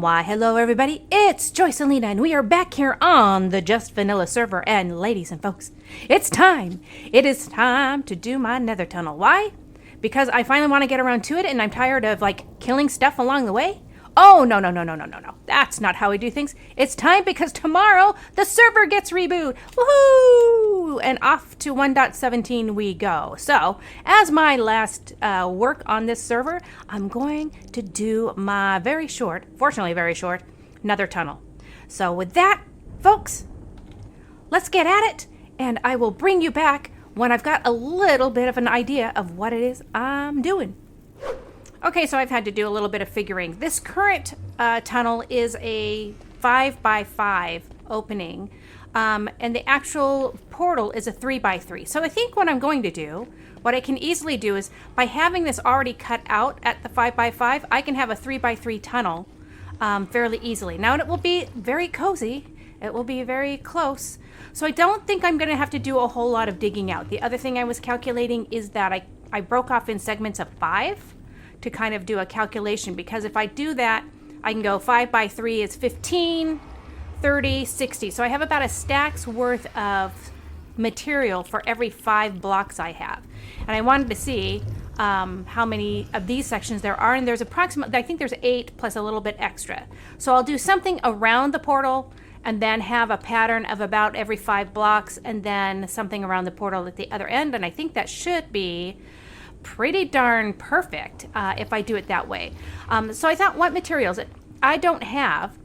Why, hello everybody, it's Joycelina, and we are back here on the Just Vanilla server, and ladies and folks, it's time! It is time to do my nether tunnel. Why? Because I finally want to get around to it, and I'm tired of, killing stuff along the way? Oh, no. That's not how we do things. It's time because tomorrow the server gets rebooted. Woohoo! And off to 1.17 we go. So, as my last work on this server, I'm going to do my fortunately very short, nether tunnel. So with that, folks, let's get at it, and I will bring you back when I've got a little bit of an idea of what it is I'm doing. Okay, so I've had to do a little bit of figuring. This current tunnel is a 5x5 opening, and the actual portal is a 3x3. So I think what I'm going to do, what I can easily do is, by having this already cut out at the 5x5, I can have a 3x3 tunnel fairly easily. Now, it will be very cozy. It will be very close. So I don't think I'm going to have to do a whole lot of digging out. The other thing I was calculating is that I broke off in segments of 5 to kind of do a calculation, because if I do that, I can go 5x3 is 15, 30, 60. So I have about a stack's worth of material for every 5 blocks I have. And I wanted to see how many of these sections there are, and there's approximately, I think there's 8 plus a little bit extra. So I'll do something around the portal, and then have a pattern of about every 5 blocks, and then something around the portal at the other end, and I think that should be pretty darn perfect if I do it that way. So I thought, what materials? I don't have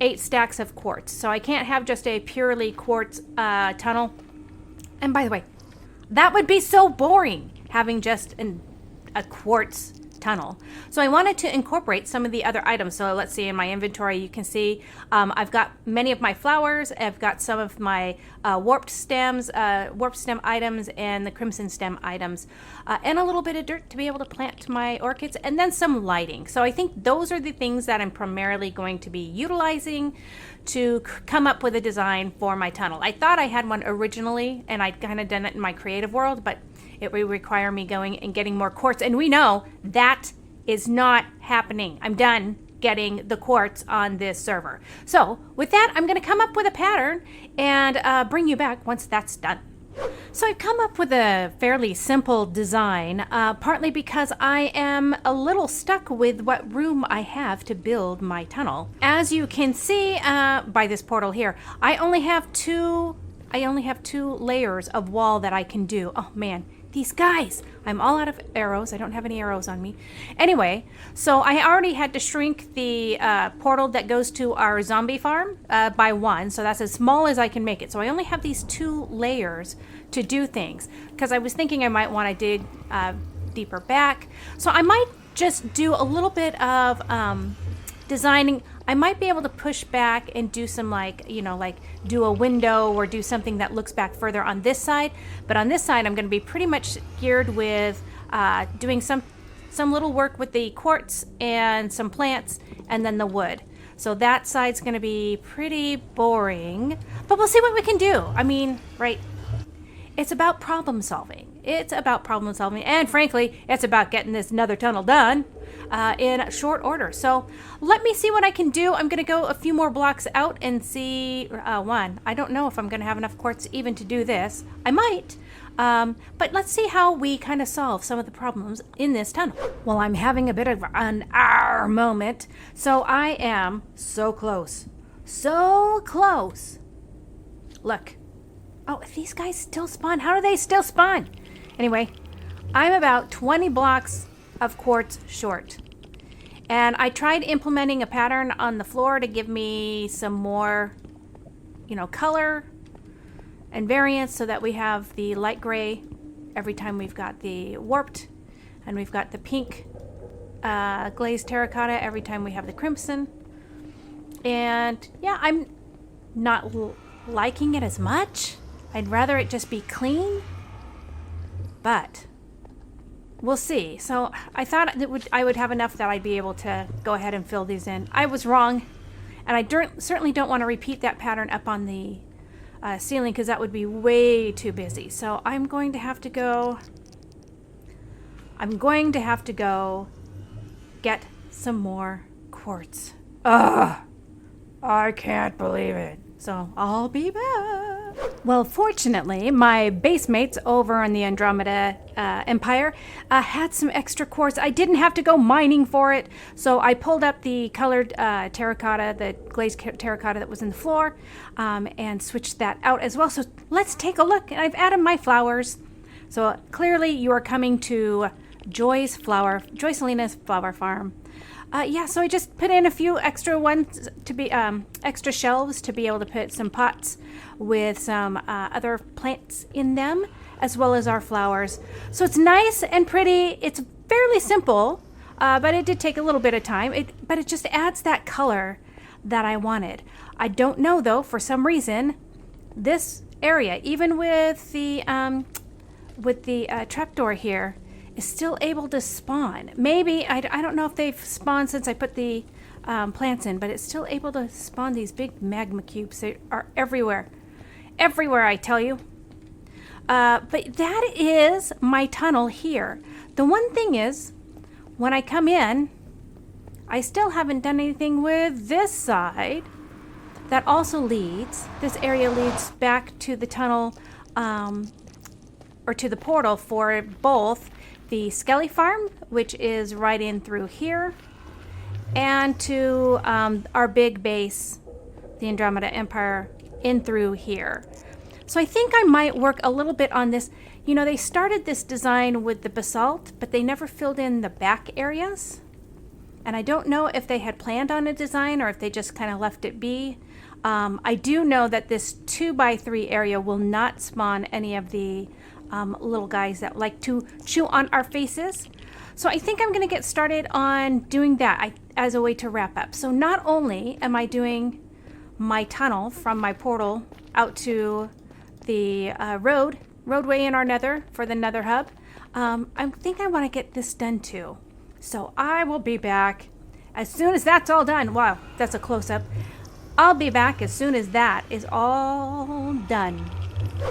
8 stacks of quartz, so I can't have just a purely quartz tunnel. And by the way, that would be so boring, having just a quartz tunnel. So I wanted to incorporate some of the other items. So let's see, in my inventory you can see I've got many of my flowers, I've got some of my warp stem items, and the crimson stem items, and a little bit of dirt to be able to plant my orchids, and then some lighting. So I think those are the things that I'm primarily going to be utilizing to come up with a design for my tunnel. I thought I had one originally, and I'd kind of done it in my creative world, but it would require me going and getting more quartz, and we know that is not happening. I'm done getting the quartz on this server. So with that, I'm going to come up with a pattern and bring you back once that's done. So I've come up with a fairly simple design, partly because I am a little stuck with what room I have to build my tunnel. As you can see by this portal here, I only have two layers of wall that I can do. Oh man, these guys! I'm all out of arrows. I don't have any arrows on me. Anyway, so I already had to shrink the portal that goes to our zombie farm by 1. So that's as small as I can make it. So I only have these 2 layers to do things, because I was thinking I might want to dig deeper back. So I might just do a little bit of designing. I might be able to push back and do some do a window or do something that looks back further on this side. But on this side, I'm going to be pretty much geared with doing some little work with the quartz and some plants, and then the wood. So that side's going to be pretty boring, but we'll see what we can do. I mean, right? It's about problem solving. And frankly, it's about getting this nether tunnel done in short order. So let me see what I can do. I'm going to go a few more blocks out and see. I don't know if I'm going to have enough quartz even to do this. I might. But let's see how we kind of solve some of the problems in this tunnel. Well, I'm having a bit of an moment. So I am so close. So close. Look. Oh, if these guys still spawn, how do they still spawn? Anyway, I'm about 20 blocks of quartz short. And I tried implementing a pattern on the floor to give me some more, color and variance, so that we have the light gray every time we've got the warped, and we've got the pink glazed terracotta every time we have the crimson. And yeah, I'm not liking it as much. I'd rather it just be clean, but we'll see. So I thought that I would have enough that I'd be able to go ahead and fill these in. I was wrong, and I certainly don't want to repeat that pattern up on the ceiling, because that would be way too busy. So I'm going to have to go get some more quartz. Ugh, I can't believe it. So I'll be back. Well, fortunately, my base mates over in the Andromeda Empire had some extra quartz. I didn't have to go mining for it, so I pulled up the colored terracotta, the glazed terracotta that was in the floor, and switched that out as well. So let's take a look. I've added my flowers. So clearly you are coming to Joycelina's flower farm. Yeah, so I just put in a few extra ones to be extra shelves to be able to put some pots with some other plants in them, as well as our flowers. So it's nice and pretty. It's fairly simple, but it did take a little bit of time. But it just adds that color that I wanted. I don't know though, for some reason, this area, even with the trapdoor here, is still able to spawn. Maybe, I don't know if they've spawned since I put the plants in, but it's still able to spawn these big magma cubes. They are everywhere. Everywhere, I tell you. But that is my tunnel here. The one thing is, when I come in, I still haven't done anything with this side. That also leads, this area leads back to the tunnel, or to the portal for both the Skelly Farm, which is right in through here, and to our big base, the Andromeda Empire, in through here. So I think I might work a little bit on this. You know, they started this design with the basalt, but they never filled in the back areas. And I don't know if they had planned on a design or if they just kind of left it be. I do know that this 2x3 area will not spawn any of the little guys that like to chew on our faces. So I think I'm going to get started on doing that as a way to wrap up. So not only am I doing my tunnel from my portal out to the roadway in our nether for the nether hub, I think I want to get this done too. So I will be back as soon as that's all done. Wow, that's a close-up. I'll be back as soon as that is all done.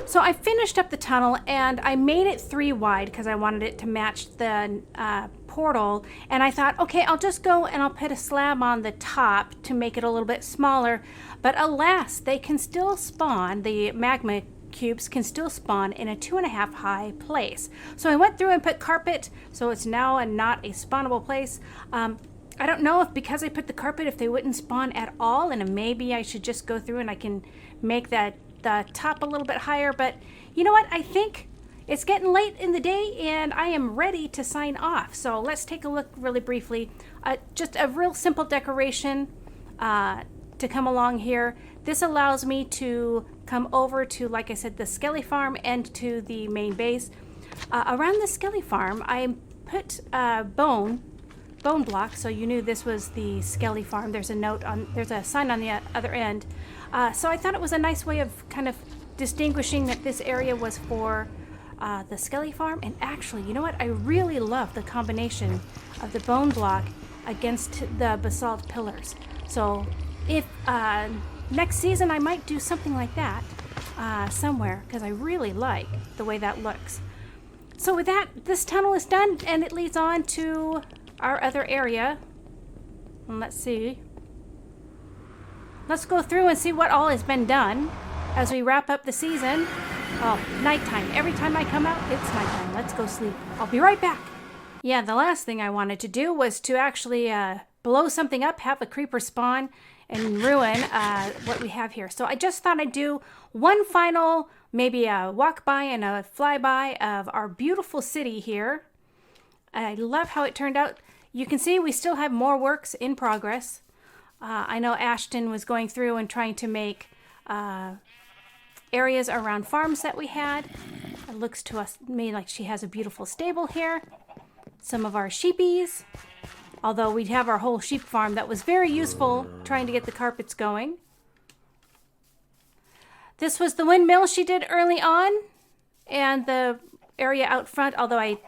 So I finished up the tunnel and I made it 3 wide because I wanted it to match the portal. And I thought, okay, I'll just go and I'll put a slab on the top to make it a little bit smaller. But alas, they can still spawn, the magma cubes can still spawn in a 2.5 high place. So I went through and put carpet, so it's now not a spawnable place. I don't know if because I put the carpet, if they wouldn't spawn at all, and maybe I should just go through and I can make the top a little bit higher. But you know what? I think it's getting late in the day and I am ready to sign off. So let's take a look really briefly. Just a real simple decoration to come along here. This allows me to come over to, like I said, the Skelly Farm and to the main base. Around the Skelly Farm, I put bone block, so you knew this was the Skelly Farm. There's a sign on the other end. So I thought it was a nice way of kind of distinguishing that this area was for the Skelly Farm. And actually, you know what? I really love the combination of the bone block against the basalt pillars. So if next season I might do something like that somewhere, because I really like the way that looks. So with that, this tunnel is done and it leads on to our other area. And let's see. Let's go through and see what all has been done as we wrap up the season. Oh, nighttime. Every time I come out, it's nighttime. Let's go sleep. I'll be right back. Yeah, the last thing I wanted to do was to actually blow something up, have a creeper spawn, and ruin what we have here. So I just thought I'd do one final, maybe a walk by and a flyby of our beautiful city here. I love how it turned out. You can see we still have more works in progress. I know Ashton was going through and trying to make areas around farms that we had. It looks to me like she has a beautiful stable here. Some of our sheepies. Although we'd have our whole sheep farm that was very useful trying to get the carpets going. This was the windmill she did early on. And the area out front, although I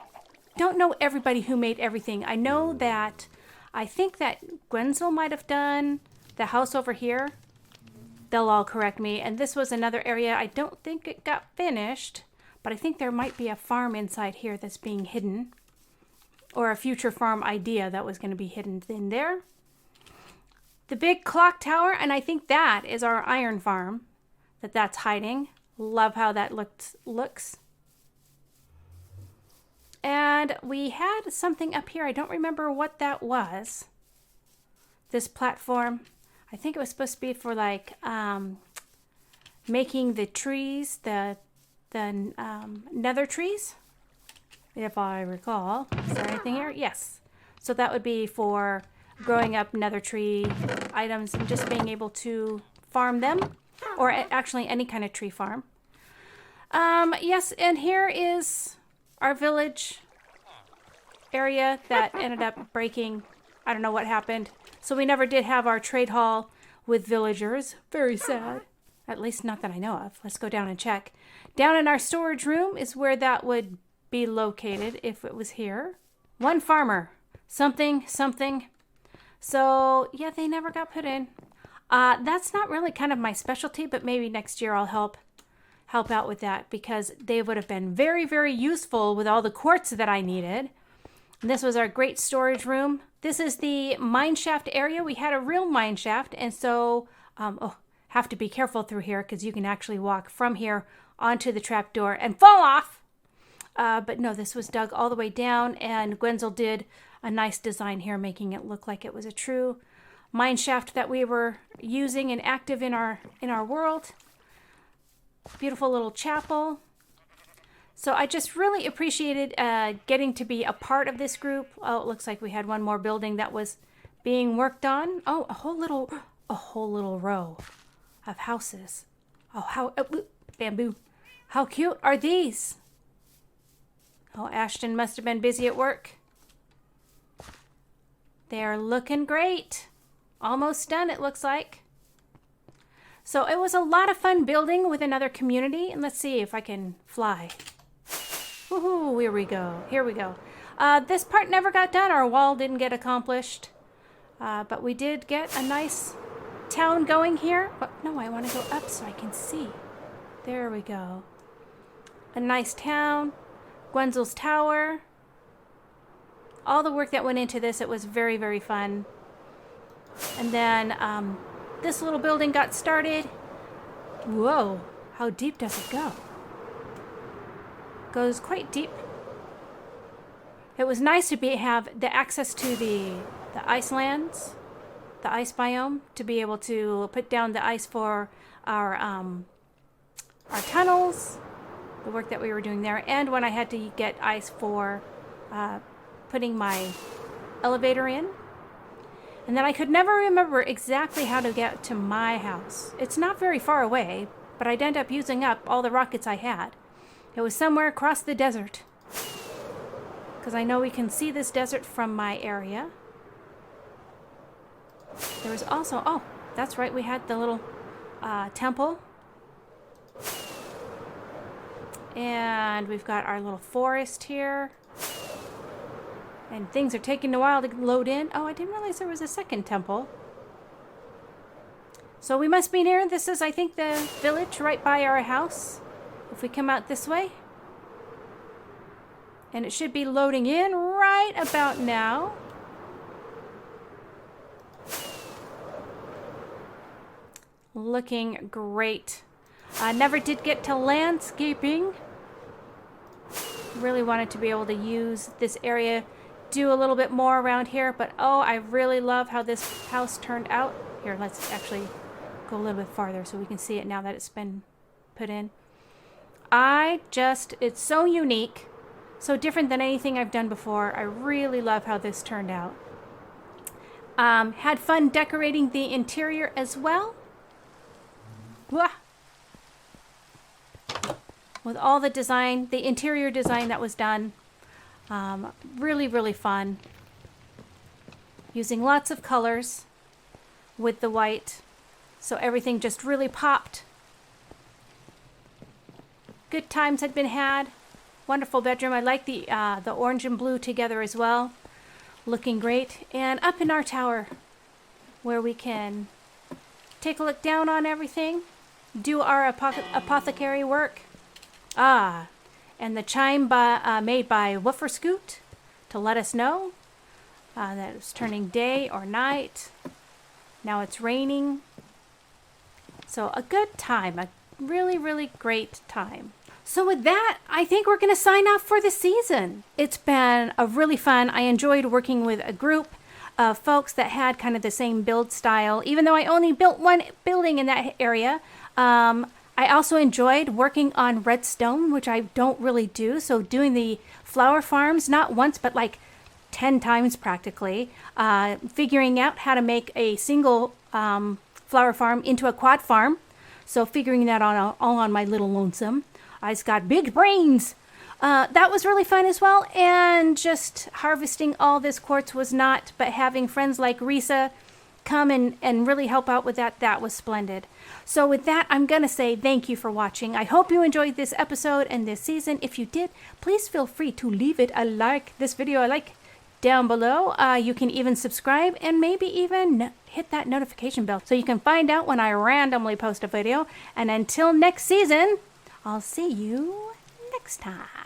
don't know everybody who made everything. I know that, I think that Gwenzel might have done the house over here. They'll all correct me. And this was another area. I don't think it got finished, but I think there might be a farm inside here that's being hidden. Or a future farm idea that was going to be hidden in there. the big clock tower, and I think that is our iron farm that's hiding. Love how that looks. And we had something up here. I don't remember what that was. This platform. I think it was supposed to be for like making the trees, the nether trees, if I recall. Is there anything here? Yes. So that would be for growing up nether tree items and just being able to farm them, or actually any kind of tree farm. Yes, and here is our village area that ended up breaking. I don't know what happened. So we never did have our trade hall with villagers. Very sad. At least not that I know of. Let's go down and check. Down in our storage room is where that would be located if it was here. One farmer. Something. So, yeah, they never got put in. That's not really kind of my specialty, but maybe next year I'll help out with that because they would have been very, very useful with all the quartz that I needed. And this was our great storage room. This is the mine shaft area. We had a real mine shaft, and so have to be careful through here because you can actually walk from here onto the trapdoor and fall off. But no, this was dug all the way down, and Gwenzel did a nice design here, making it look like it was a true mine shaft that we were using and active in our world. Beautiful little chapel. So I just really appreciated getting to be a part of this group. Oh, it looks like we had one more building that was being worked on. Oh, a whole little row of houses. Oh, how bamboo. How cute are these? Oh, Ashton must have been busy at work. They're looking great. Almost done, it looks like. So it was a lot of fun building with another community. And let's see if I can fly. Woohoo, here we go. This part never got done. Our wall didn't get accomplished. But we did get a nice town going here. Oh, no, I want to go up so I can see. There we go. A nice town. Gwenzel's tower. All the work that went into this, it was very, very fun. And then this little building got started. Whoa, how deep does it go? Goes quite deep. It was nice to have the access to the ice lands, the ice biome, to be able to put down the ice for our tunnels, the work that we were doing there, and when I had to get ice for putting my elevator in. And then I could never remember exactly how to get to my house. It's not very far away, but I'd end up using up all the rockets I had. It was somewhere across the desert. Because I know we can see this desert from my area. There was also, oh, that's right, we had the little temple. And we've got our little forest here. And things are taking a while to load in. Oh, I didn't realize there was a second temple. So we must be near. This is, I think, the village right by our house. If we come out this way. And it should be loading in right about now. Looking great. I never did get to landscaping. Really wanted to be able to use this area, do a little bit more around here, but oh, I really love how this house turned out. Here, let's actually go a little bit farther so we can see it now that it's been put in. It's so unique, so different than anything I've done before. I really love how this turned out. Had fun decorating the interior as well. Wah! With all the design, the interior design that was done. Really, really fun. Using lots of colors with the white. So everything just really popped. Good times had been had. Wonderful bedroom. I like the orange and blue together as well. Looking great. And up in our tower where we can take a look down on everything. Do our apothecary work. And the chime made by Woofer Scoot to let us know that it was turning day or night. Now it's raining. So a good time, a really, really great time. So with that, I think we're going to sign off for the season. It's been a really fun. I enjoyed working with a group of folks that had kind of the same build style, even though I only built one building in that area. I also enjoyed working on redstone, which I don't really do. So doing the flower farms, not once, but like 10 times practically. Figuring out how to make a single flower farm into a quad farm. So figuring that all on my little lonesome. I just got big brains. That was really fun as well. And just harvesting all this quartz was not, but having friends like Risa come and really help out with that was splendid. So with that, I'm going to say thank you for watching. I hope you enjoyed this episode and this season. If you did, please feel free to leave it a like, this video a like down below. You can even subscribe and maybe even hit that notification bell so you can find out when I randomly post a video. And until next season, I'll see you next time.